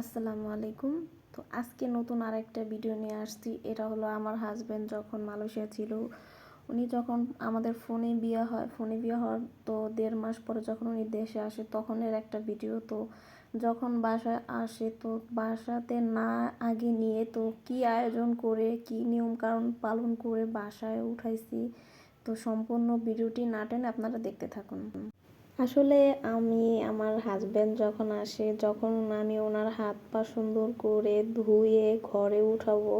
আসসালামু আলাইকুম। তো আজকে নতুন আরেকটা ভিডিও নিয়ে আসছি। এটা হলো আমার হাজব্যান্ড যখন মালয়েশিয়া ছিল, উনি যখন আমাদের ফোনে বিয়ে হওয়ার তো 1.5 মাস পরে যখন উনি দেশে আসে তখনের একটা ভিডিও। তো যখন বাসায় আসে তো বাসাতে না আগে নিয়ে তো কি আয়োজন করে কি নিয়ম কানুন পালন করে বাসায় উঠাইছি। তো সম্পূর্ণ ভিডিওটি না টেনে আপনারা দেখতে থাকুন। আসলে আমি আমার হাজব্যান্ড যখন আসে, যখন আমি ওনার হাত পা সুন্দর করে ধুয়ে ঘরে উঠাবো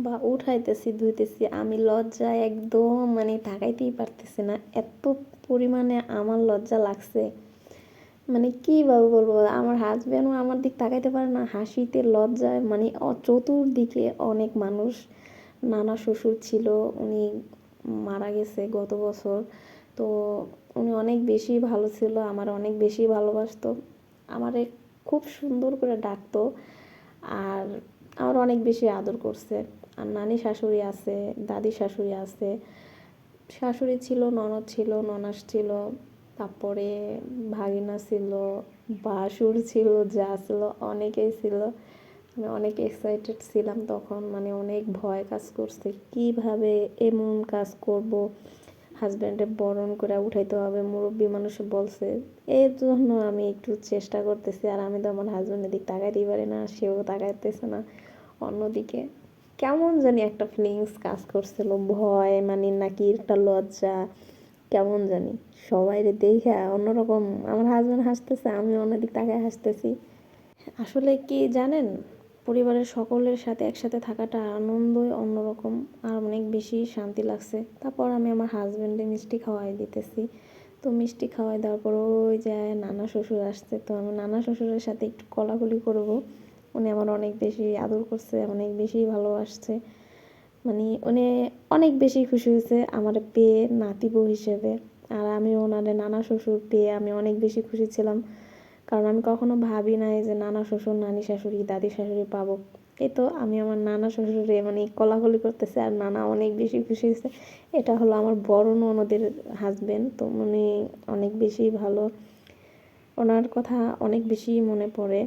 বা উঠাইতেছি ধুইতেছি, আমি লজ্জায় একদম তাকাইতেই পারতেছি না, এত পরিমাণে আমার লজ্জা লাগছে। কীভাবে বলবো, আমার হাজব্যান্ডও আমার দিক তাকাইতে পারে না, হাসিতে লজ্জায় চতুর্দিকে অনেক মানুষ। নানা শ্বশুর ছিল, উনি মারা গেছে গত বছর। তো উনি অনেক বেশি ভালো ছিল, আমার অনেক বেশি ভালোবাসতো, আমারে খুব সুন্দর করে ডাকতো আর আমার অনেক বেশি আদর করছে। আর নানি শাশুড়ি আছে, দাদি শাশুড়ি আছে, শাশুড়ি ছিল, ননদ ছিল, ননাস ছিল, তারপরে ভাগিনা ছিল, ভাসুর ছিল, যা ছিল অনেকেই ছিল। আমি অনেক এক্সাইটেড ছিলাম তখন, অনেক ভয় কাজ করছে, কিভাবে এমন কাজ করব, হাজব্যান্ডে বরণ করে উঠাইতে হবে, মুরব্বী মানুষে বলছে, এর জন্য আমি একটু চেষ্টা করতেছি। আর আমি তো আমার হাজব্যান্ডের দিক তাকাইতেই পারি না, সেও তাকাইতেছে না। অন্যদিকে কেমন জানি একটা ফিলিংস কাজ করছিল, ভয় নাকি একটা লজ্জা, কেমন জানি সবাই দেখে অন্যরকম। আমার হাজব্যান্ড হাসতেছে, আমি অন্যদিক তাকায় হাসতেছি। আসলে কি জানেন, পরিবারের সকলের সাথে একসাথে থাকাটা আনন্দই অন্যরকম, আর অনেক বেশি শান্তি লাগছে। তারপর আমি আমার হাজব্যান্ডে মিষ্টি খাওয়াই দিতেছি। তো মিষ্টি খাওয়াই দেওয়ার পর ওই যায় নানা শ্বশুর আসছে, তো আমি নানা শ্বশুরের সাথে একটু কলাকলি করব। উনি আমার অনেক বেশি আদর করছে, অনেক বেশি ভালোবাসছে, উনি অনেক বেশি খুশি হয়েছে আমার পেয়ে নাতি বউ হিসেবে। আর আমি ওনাদের নানা শ্বশুর পেয়ে আমি অনেক বেশি খুশি ছিলাম, কারণ আমি কখনো ভাবি নাই যে নানা শ্বশুর, নানি শাশুড়ি, দাদি শাশুড়ি পাবো। এই তো আমি আমার নানা শ্বশুরে কলাকলি করতেছে, আর নানা অনেক বেশি খুশি হয়েছে। এটা হলো আমার বড় ননদের হাজবেন্ড, তো উনি অনেক বেশি ভালো, ওনার কথা অনেক বেশি মনে পড়ে।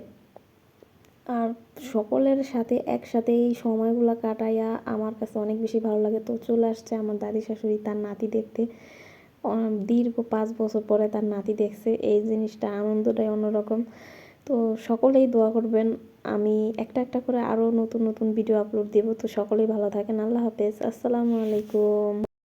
আর সকলের সাথে একসাথে এই সময়গুলো কাটাইয়া আমার কাছে অনেক বেশি ভালো লাগে। তো চলে আসছে আমার দাদি শাশুড়ি তার নাতি দেখতে, দীর্ঘ 5 বছর পরে তার নাতি দেখছে, এই জিনিসটা আনন্দটাই অন্যরকম। তো সকলেই দোয়া করবেন, আমি একটা একটা করে আরও নতুন নতুন ভিডিও আপলোড দেব। তো সকলেই ভালো থাকেন, আল্লাহ হাফেজ, আসসালামু আলাইকুম।